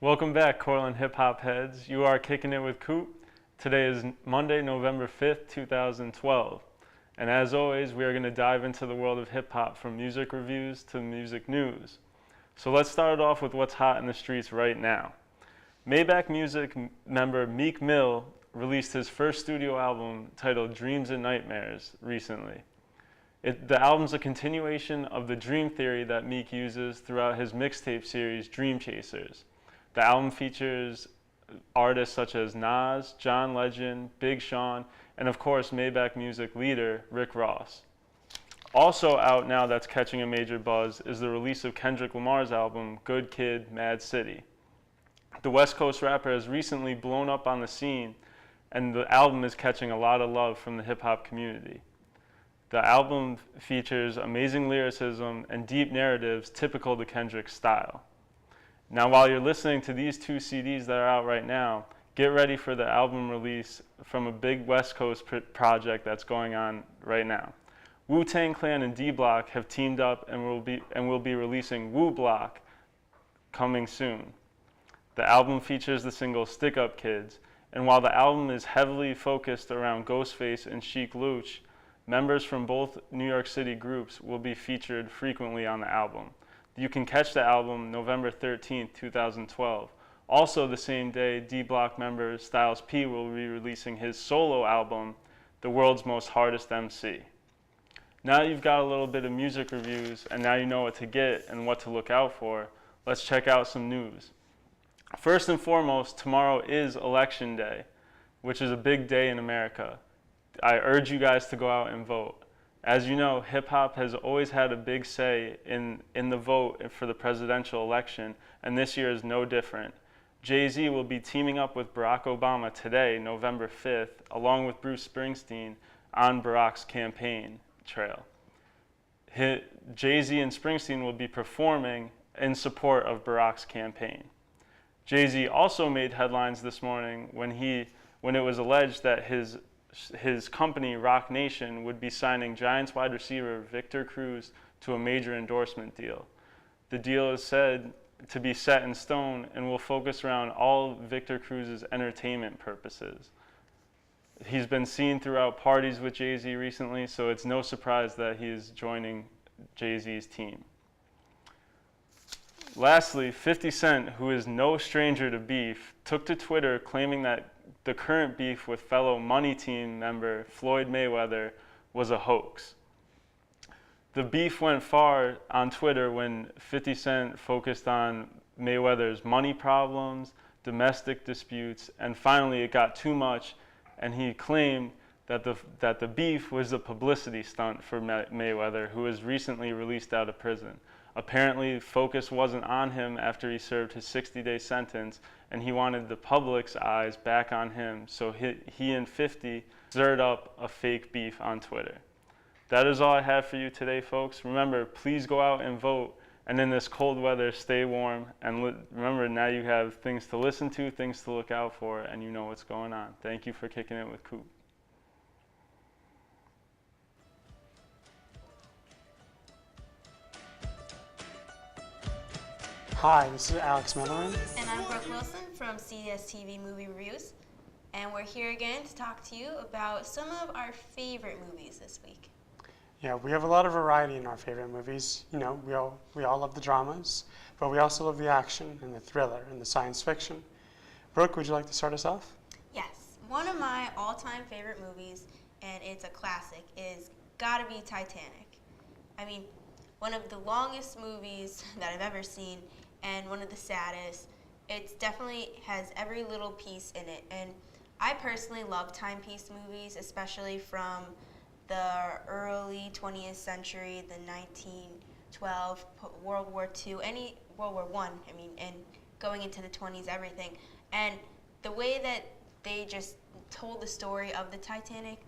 Welcome back, Cortland hip hop heads. You are kicking it with Coop. Today is Monday, November 5th, 2012. And as always, we are going to dive into the world of hip hop from music reviews to music news. So let's start off with what's hot in the streets right now. Maybach Music member Meek Mill released his first studio album titled Dreams and Nightmares recently. The album's a continuation of the dream theory that Meek uses throughout his mixtape series Dream Chasers. The album features artists such as Nas, John Legend, Big Sean, and of course Maybach Music leader Rick Ross. Also out now that's catching a major buzz is the release of Kendrick Lamar's album Good Kid, Mad City. The West Coast rapper has recently blown up on the scene, and the album is catching a lot of love from the hip-hop community. The album features amazing lyricism and deep narratives typical to Kendrick's style. Now, while you're listening to these two CDs that are out right now, get ready for the album release from a big West Coast project that's going on right now. Wu-Tang Clan and D-Block have teamed up and will be releasing Wu Block coming soon. The album features the single Stick Up Kids, and while the album is heavily focused around Ghostface and Sheek Louch, members from both New York City groups will be featured frequently on the album. You can catch the album November 13th, 2012. Also the same day, D-Block member Styles P will be releasing his solo album, The World's Most Hardest MC. Now you've got a little bit of music reviews, and now you know what to get and what to look out for, let's check out some news. First and foremost, tomorrow is Election Day, which is a big day in America. I urge you guys to go out and vote. As you know, hip-hop has always had a big say in the vote for the presidential election, and this year is no different. Jay-Z will be teaming up with Barack Obama today, November 5th, along with Bruce Springsteen on Barack's campaign trail. Jay-Z and Springsteen will be performing in support of Barack's campaign. Jay-Z also made headlines this morning when it was alleged that his company, Roc Nation, would be signing Giants wide receiver Victor Cruz to a major endorsement deal. The deal is said to be set in stone and will focus around all Victor Cruz's entertainment purposes. He's been seen throughout parties with Jay-Z recently, so it's no surprise that he is joining Jay-Z's team. Lastly, 50 Cent, who is no stranger to beef, took to Twitter claiming that the current beef with fellow Money Team member Floyd Mayweather was a hoax. The beef went far on Twitter when 50 Cent focused on Mayweather's money problems, domestic disputes, and finally it got too much, and he claimed that the beef was a publicity stunt for Mayweather, who was recently released out of prison. Apparently, focus wasn't on him after he served his 60-day sentence, and he wanted the public's eyes back on him, so he and 50 stirred up a fake beef on Twitter. That is all I have for you today, folks. Remember, please go out and vote, and in this cold weather, stay warm, and remember, now you have things to listen to, things to look out for, and you know what's going on. Thank you for kicking it with Coop. Hi, this is Alex Mellerin. And I'm Brooke Wilson from CSTV Movie Reviews. And we're here again to talk to you about some of our favorite movies this week. Yeah, we have a lot of variety in our favorite movies. You know, we all love the dramas, but we also love the action and the thriller and the science fiction. Brooke, would you like to start us off? Yes, one of my all-time favorite movies, and it's a classic, is gotta be Titanic. I mean, one of the longest movies that I've ever seen, and one of the saddest. It definitely has every little piece in it, and I personally love timepiece movies, especially from the early 20th century, the 1912, World War II, any World War I, and going into the 20s, everything. And the way that they just told the story of the Titanic,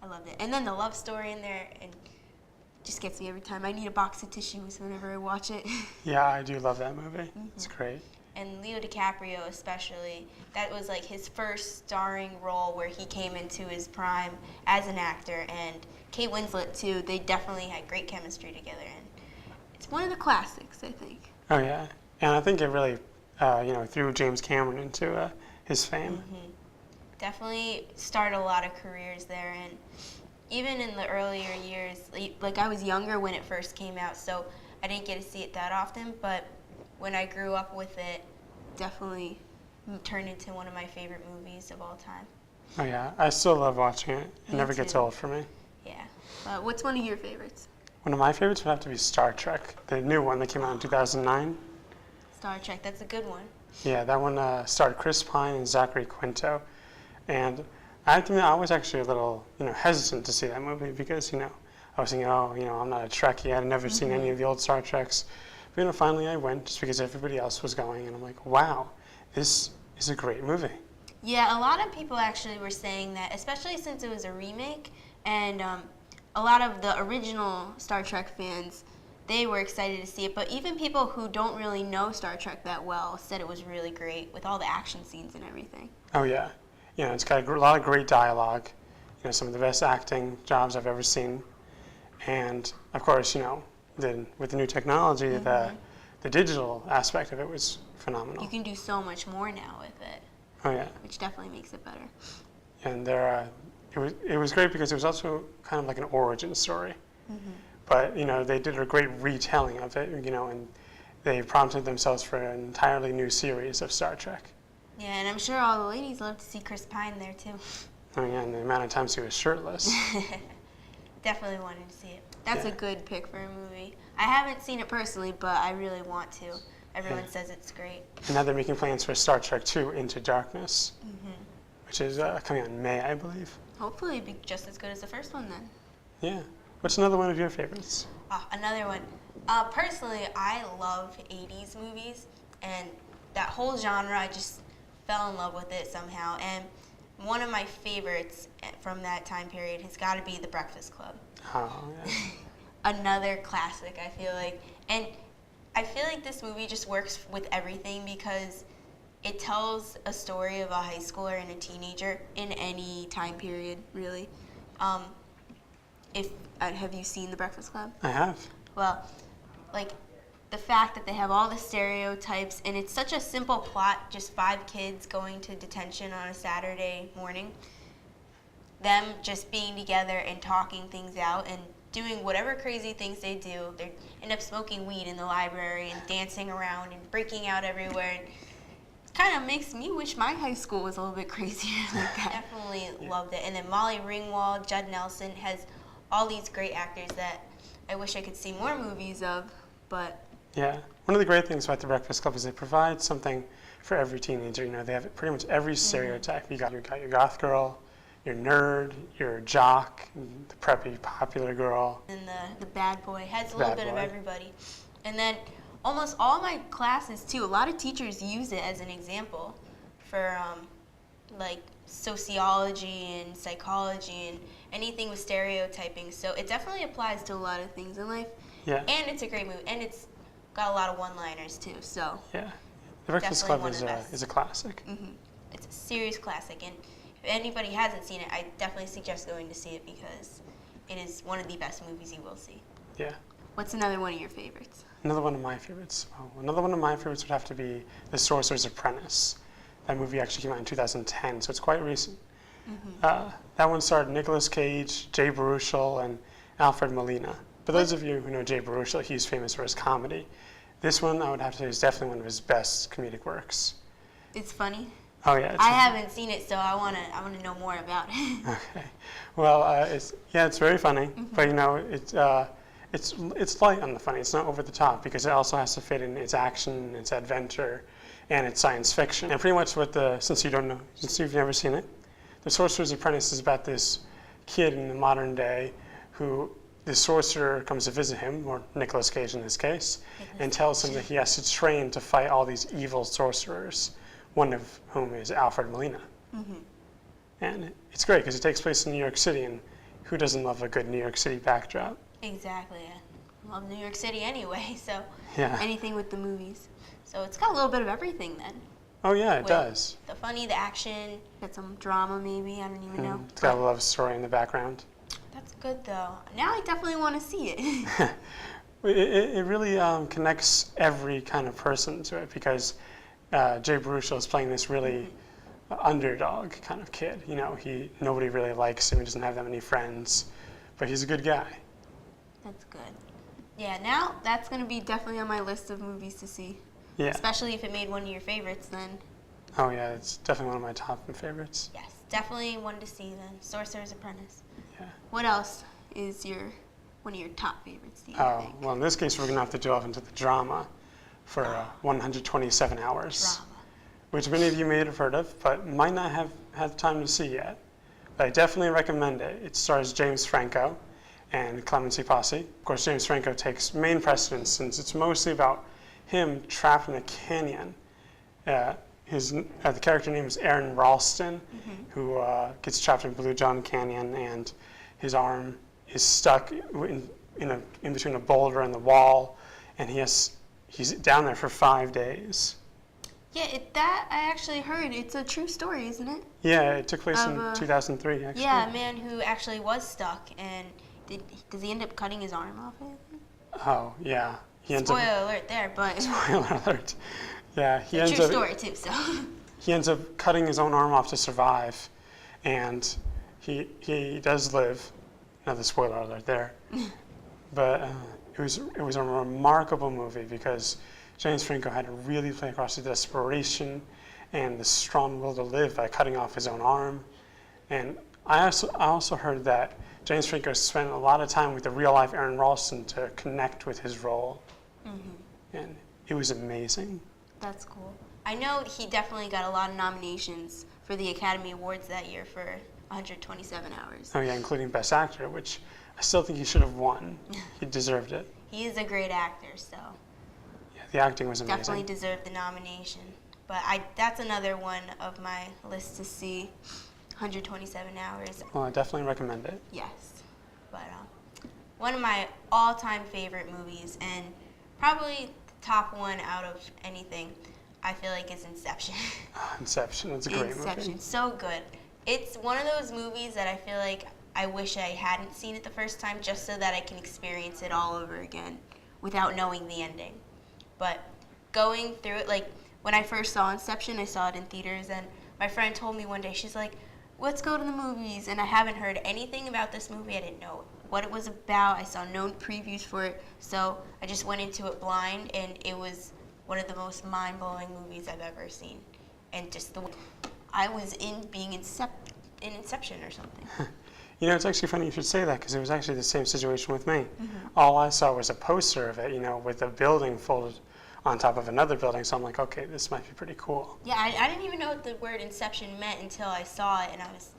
I loved it. And then the love story in there, and just gets me every time. I need a box of tissues whenever I watch it. Yeah, I do love that movie. Mm-hmm. It's great. And Leo DiCaprio especially, that was like his first starring role where he came into his prime as an actor. And Kate Winslet too, they definitely had great chemistry together. And it's one of the classics, I think. Oh yeah, and I think it really threw James Cameron into his fame. Definitely started a lot of careers there, and even in the earlier years, like I was younger when it first came out, so I didn't get to see it that often, but when I grew up with it, definitely turned into one of my favorite movies of all time. Oh yeah, I still love watching it. It Me never gets too. old for me. Yeah. What's one of your favorites? One of my favorites would have to be Star Trek, the new one that came out in 2009. Star Trek, that's a good one. Yeah, that one starred Chris Pine and Zachary Quinto. And I have to admit, I was actually a little, hesitant to see that movie because, I was thinking, I'm not a Trekkie. I'd never seen any of the old Star Treks. But, finally I went just because everybody else was going. And I'm like, wow, this is a great movie. Yeah, a lot of people actually were saying that, especially since it was a remake, and a lot of the original Star Trek fans, they were excited to see it. But even people who don't really know Star Trek that well said it was really great with all the action scenes and everything. Oh, yeah. It's got a lot of great dialogue, some of the best acting jobs I've ever seen. And, of course, with the new technology, the digital aspect of it was phenomenal. You can do so much more now with it. Oh, yeah. Which definitely makes it better. And it was great because it was also kind of like an origin story. But, they did a great retelling of it, and they prompted themselves for an entirely new series of Star Trek. Yeah, and I'm sure all the ladies love to see Chris Pine there, too. Oh, yeah, and the amount of times he was shirtless. Definitely wanted to see it. That's a good pick for a movie. I haven't seen it personally, but I really want to. Everyone says it's great. And now they're making plans for Star Trek 2 Into Darkness, which is coming out in May, I believe. Hopefully it'll be just as good as the first one then. Yeah. What's another one of your favorites? Another one. Personally, I love 80s movies, and that whole genre, I just fell in love with it somehow. And one of my favorites from that time period has got to be The Breakfast Club. Oh, yeah. Another classic, I feel like. And I feel like this movie just works with everything because it tells a story of a high schooler and a teenager in any time period, really. Have you seen The Breakfast Club? I have. Well, like the fact that they have all the stereotypes, and it's such a simple plot, just 5 kids going to detention on a Saturday morning, them just being together and talking things out and doing whatever crazy things they do. They end up smoking weed in the library and dancing around and breaking out everywhere. It kind of makes me wish my high school was a little bit crazier like that. Definitely loved it. And then Molly Ringwald, Judd Nelson has all these great actors that I wish I could see more movies of, but... Yeah. One of the great things about The Breakfast Club is they provide something for every teenager. They have pretty much every stereotype. You got your goth girl, your nerd, your jock, the preppy popular girl. And the bad boy has a little bit of everybody. And then almost all my classes, too, a lot of teachers use it as an example for, like, sociology and psychology and anything with stereotyping. So it definitely applies to a lot of things in life. Yeah. And it's a great movie. And it's got a lot of one-liners, too. So Yeah. The Breakfast Club is a classic. it's a serious classic. And if anybody hasn't seen it, I definitely suggest going to see it because it is one of the best movies you will see. Yeah. What's another one of your favorites? Another one of my favorites. Another one of my favorites would have to be The Sorcerer's Apprentice. That movie actually came out in 2010, so it's quite recent. That one starred Nicolas Cage, Jay Baruchel, and Alfred Molina. For those of you who know Jay Baruchel, he's famous for his comedy. This one, I would have to say, is definitely one of his best comedic works. It's funny. Oh yeah. I haven't seen it, so I wanna know more about it. Okay. Well, it's very funny, but it's light on the funny. It's not over the top because it also has to fit in its action, its adventure, and its science fiction. And pretty much since you've never seen it, The Sorcerer's Apprentice is about this kid in the modern day who the sorcerer comes to visit him, or Nicolas Cage in this case, and tells him that he has to train to fight all these evil sorcerers, one of whom is Alfred Molina. And it's great because it takes place in New York City, and who doesn't love a good New York City backdrop? Exactly. I love New York City anyway, so Yeah. anything with the movies. So it's got a little bit of everything then. Oh yeah, it With does. The funny, the action, got some drama maybe, I don't even know. It's got a love story in the background. That's good though. Now I definitely want to see it. It really connects every kind of person to it because Jay Baruchel is playing this really underdog kind of kid. You know, nobody really likes him. He doesn't have that many friends, but he's a good guy. That's good. Yeah, now that's going to be definitely on my list of movies to see. Yeah. Especially if it made one of your favorites then. Oh yeah, it's definitely one of my top favorites. Yes, definitely one to see then. Sorcerer's Apprentice. Yeah. What else is one of your top favorites, do you Oh, think? well, in this case, we're going to have to delve into the drama for 127 hours, Drama. which many of you may have heard of, but might not have had time to see yet. But I definitely recommend it. It stars James Franco and Clemency Posse. Of course, James Franco takes main precedence since it's mostly about him trapped in a canyon. The character name is Aaron Ralston, who gets trapped in Blue John Canyon, and his arm is stuck in between a boulder and the wall, and he's down there for 5 days. Yeah, that I actually heard. It's a true story, isn't it? Yeah, it took place in 2003, actually. Yeah, a man who actually was stuck, and does he end up cutting his arm off? Oh, yeah. Spoiler alert there, but Spoiler alert. Yeah, it's a true story too. So he ends up cutting his own arm off to survive, and he does live. Another spoiler alert there. But it was a remarkable movie because James Franco had to really play across the desperation and the strong will to live by cutting off his own arm. And I also heard that James Franco spent a lot of time with the real life Aaron Ralston to connect with his role, and it was amazing. That's cool. I know he definitely got a lot of nominations for the Academy Awards that year for 127 Hours. Oh yeah, including Best Actor, which I still think he should have won. He deserved it. He is a great actor, so Yeah, the acting was amazing. definitely deserved the nomination. But that's another one of my list to see, 127 Hours. Well, I definitely recommend it. Yes. But one of my all-time favorite movies, and probably the top one out of anything, I feel like is Inception. Inception, that's a great Inception, movie. so good. It's one of those movies that I feel like I wish I hadn't seen it the first time just so that I can experience it all over again without knowing the ending. But going through it, like when I first saw Inception, I saw it in theaters, and my friend told me one day, she's like, let's go to the movies, and I haven't heard anything about this movie. I didn't know what it was about. I saw no previews for it, so I just went into it blind, and it was one of the most mind-blowing movies I've ever seen. And just the way I was in Inception or something. You know, it's actually funny you should say that because it was actually the same situation with me. All I saw was a poster of it, you know, with a building folded on top of another building. So I'm like, okay, this might be pretty cool. Yeah, I didn't even know what the word Inception meant until I saw it, and I was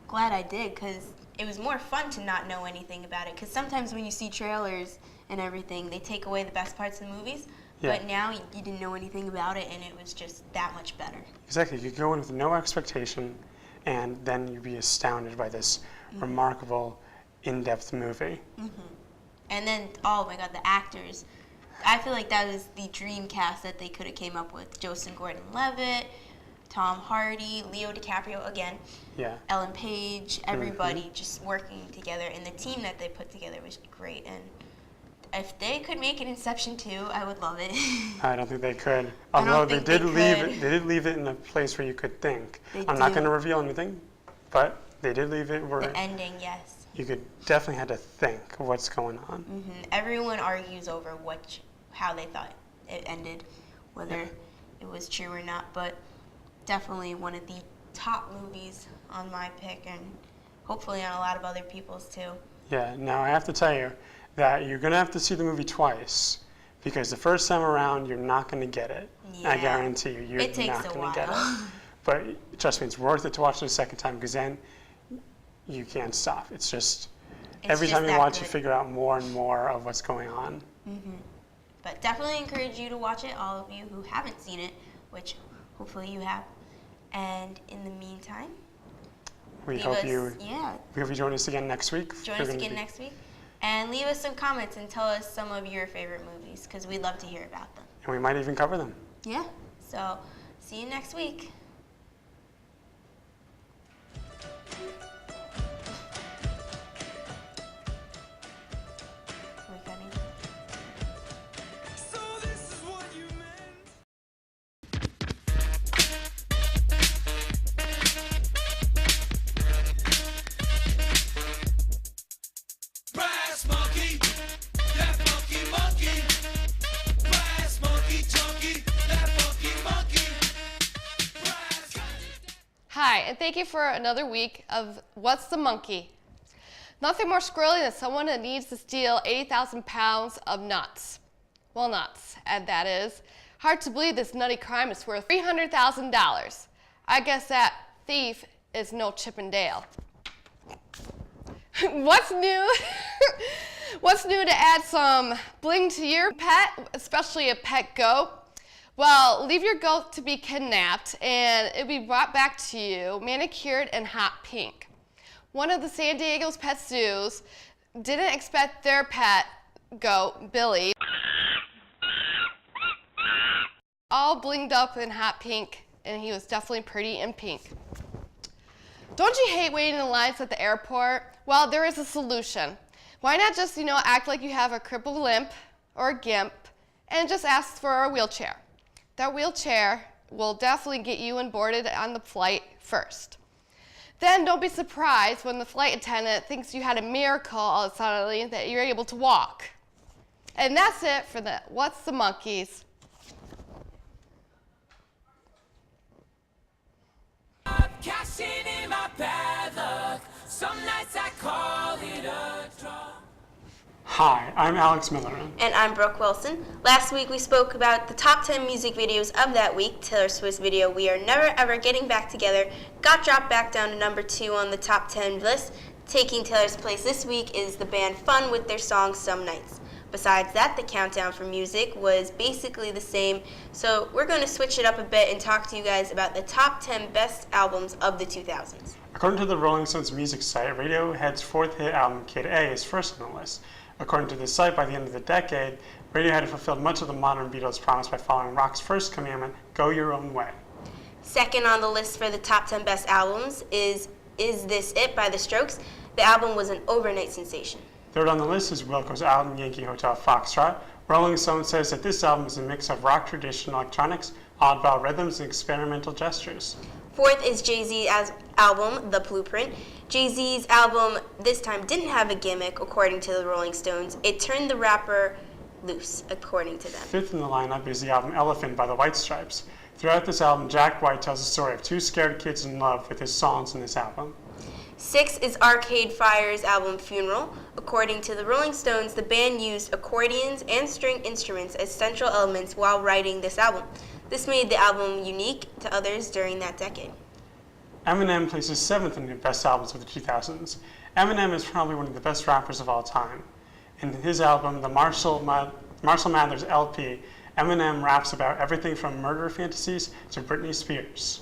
glad I did because it was more fun to not know anything about it. Because sometimes when you see trailers and everything, they take away the best parts of the movies. Yeah. But now you didn't know anything about it, and it was just that much better. Exactly. You go in with no expectation, and then you'd be astounded by this remarkable, in-depth movie. And then, oh my God, the actors. I feel like that was the dream cast that they could have came up with. Joseph Gordon-Levitt, Tom Hardy, Leo DiCaprio again, Yeah. Ellen Page, everybody just working together. And the team that they put together was great. And if they could make an Inception 2, I would love it. I don't think they could. I don't Although think they could. They did leave it in a place where you could think. They I'm not do. going to reveal anything, but they did leave it where The ending, yes. you could definitely had to think of what's going on. Everyone argues over how they thought it ended, whether it was true or not. But definitely one of the top movies on my pick, and hopefully on a lot of other people's too. Yeah. Now I have to tell you that you're going to have to see the movie twice because the first time around you're not going to get it. Yeah. I guarantee you, you're It takes not a going to get while. it. But trust me, it's worth it to watch it a second time because then you can't stop. It's just every just time you that watch, good. you figure out more and more of what's going on. But definitely encourage you to watch it, all of you who haven't seen it, which hopefully you have. And in the meantime, We hope you yeah, join us again next week. join us again next week. And leave us some comments and tell us some of your favorite movies, because we'd love to hear about them. And we might even cover them. Yeah. So, see you next week. Hi, and thank you for another week of What's the Monkey? Nothing more squirrely than someone that needs to steal 80,000 pounds of nuts. Well, nuts, and that is. Hard to believe this nutty crime is worth $300,000. I guess that thief is no Chip and Dale. What's new? What's new to add some bling to your pet, especially a pet goat? Well, leave your goat to be kidnapped and it'll be brought back to you, manicured and hot pink. One of the San Diego's pet zoos didn't expect their pet goat, Billy, all blinged up in hot pink, and he was definitely pretty in pink. Don't you hate waiting in lines at the airport? Well, there is a solution. Why not just, act like you have a crippled limp or a gimp and just ask for a wheelchair? That wheelchair will definitely get you onboarded on the flight first. Then don't be surprised when the flight attendant thinks you had a miracle all of a sudden that you're able to walk. And that's it for the What's the Monkeys? Cashing in my bad luck. Some nights I call it a draw. Hi, I'm Alex Miller. And I'm Brooke Wilson. Last week we spoke about the top 10 music videos of that week. Taylor Swift's video, We Are Never Ever Getting Back Together, got dropped back down to number 2 on the top 10 list. Taking Taylor's place this week is the band Fun with their song Some Nights. Besides that, the countdown for music was basically the same, so we're going to switch it up a bit and talk to you guys about the top 10 best albums of the 2000s. According to the Rolling Stones music site, Radiohead's fourth hit album, Kid A, is first on the list. According to the site, by the end of the decade, Radiohead had fulfilled much of the modern Beatles' promise by following rock's first commandment, go your own way. Second on the list for the top 10 best albums is This It by The Strokes. The album was an overnight sensation. Third on the list is Wilco's album, Yankee Hotel Foxtrot. Rolling Stone says that this album is a mix of rock tradition electronics, oddball rhythms, and experimental gestures. Fourth is Jay-Z's album, The Blueprint. Jay-Z's album this time didn't have a gimmick, according to the Rolling Stones. It turned the rapper loose, according to them. Fifth in the lineup is the album Elephant by the White Stripes. Throughout this album, Jack White tells the story of two scared kids in love with his songs in this album. Sixth is Arcade Fire's album Funeral. According to the Rolling Stones, the band used accordions and string instruments as central elements while writing this album. This made the album unique to others during that decade. Eminem places 7th in the best albums of the 2000s. Eminem is probably one of the best rappers of all time. In his album, the Marshall Mathers LP, Eminem raps about everything from murder fantasies to Britney Spears.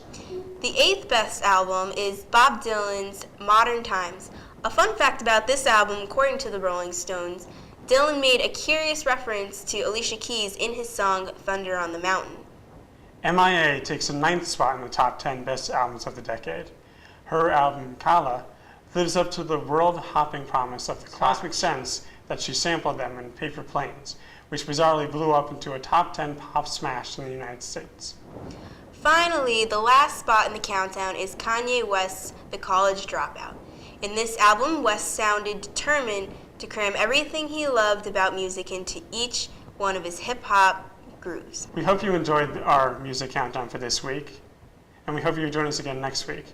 The 8th best album is Bob Dylan's Modern Times. A fun fact about this album, according to the Rolling Stones, Dylan made a curious reference to Alicia Keys in his song Thunder on the Mountain. MIA takes the 9th spot in the top 10 best albums of the decade. Her album, Kala, lives up to the world-hopping promise of the cosmic sense that she sampled them in Paper Planes, which bizarrely blew up into a top 10 pop smash in the United States. Finally, the last spot in the countdown is Kanye West's The College Dropout. In this album, West sounded determined to cram everything he loved about music into each one of his hip-hop grooves. We hope you enjoyed our music countdown for this week, and we hope you join us again next week.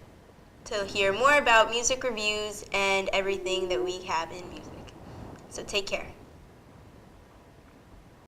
To hear more about music reviews and everything that we have in music. So take care.